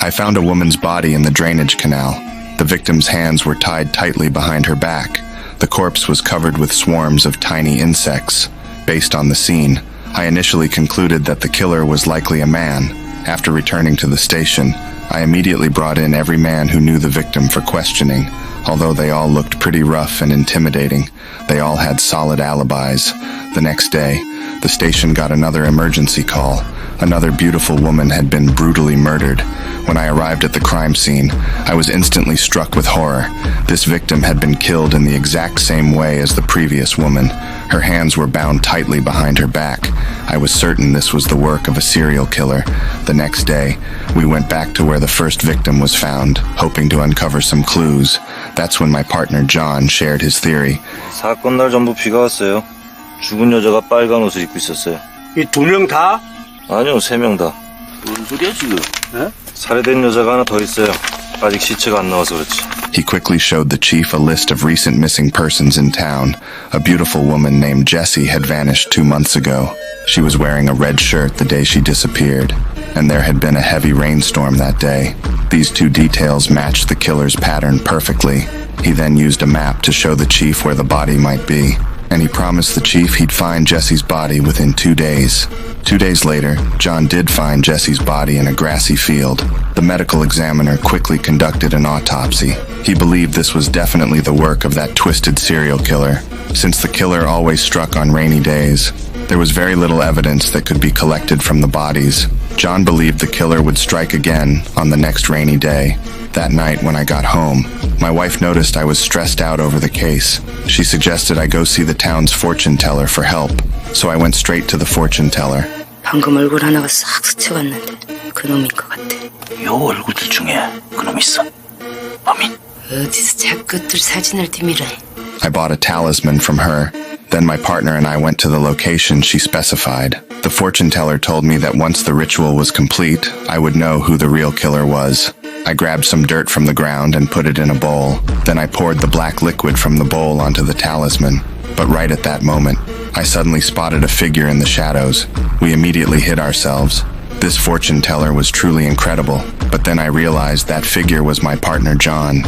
I found a woman's body in the drainage canal. The victim's hands were tied tightly behind her back. The corpse was covered with swarms of tiny insects. Based on the scene, I initially concluded that the killer was likely a man. After returning to the station, I immediately brought in every man who knew the victim for questioning. Although they all looked pretty rough and intimidating, they all had solid alibis. The next day, the station got another emergency call. Another beautiful woman had been brutally murdered. When I arrived at the crime scene, I was instantly struck with horror. This victim had been killed in the exact same way as the previous woman. Her hands were bound tightly behind her back. I was certain this was the work of a serial killer. The next day, we went back to where the first victim was found, hoping to uncover some clues. That's when my partner John shared his theory. 사건 날 전부 비가 왔어요. 죽은 여자가 빨간 옷을 입고 있었어요. 이 두 명 다? 아니요, 3명 다. 뭔 소리야 지금? 에? 살해된 여자가 하나 더 있어요. 아직 시체가 안 나와서 그렇지. He quickly showed the chief a list of recent missing persons in town. A beautiful woman named Jessie had vanished 2 months ago. She was wearing a red shirt the day she disappeared, and there had been a heavy rainstorm that day. These two details matched the killer's pattern perfectly. He then used a map to show the chief where the body might be, and he promised the chief he'd find Jessie's body within 2 days. 2 days later, John did find Jessie's body in a grassy field. The medical examiner quickly conducted an autopsy. He believed this was definitely the work of that twisted serial killer. Since the killer always struck on rainy days, there was very little evidence that could be collected from the bodies. John believed the killer would strike again on the next rainy day. That night when I got home, my wife noticed I was stressed out over the case. She suggested I go see the town's fortune teller for help, so I went straight to the fortune teller. 방금 얼굴 하나가 싹 스쳐갔는데 그놈인 것 같아. 요 얼굴들 중에 그놈 있어. 범인. 어디서 자꾸들 사진을 뒤밀어. I bought a talisman from her. Then my partner and I went to the location she specified. The fortune teller told me that once the ritual was complete, I would know who the real killer was. I grabbed some dirt from the ground and put it in a bowl. Then I poured the black liquid from the bowl onto the talisman. But right at that moment, I suddenly spotted a figure in the shadows. We immediately hid ourselves. This fortune teller was truly incredible, but then I realized that figure was my partner John.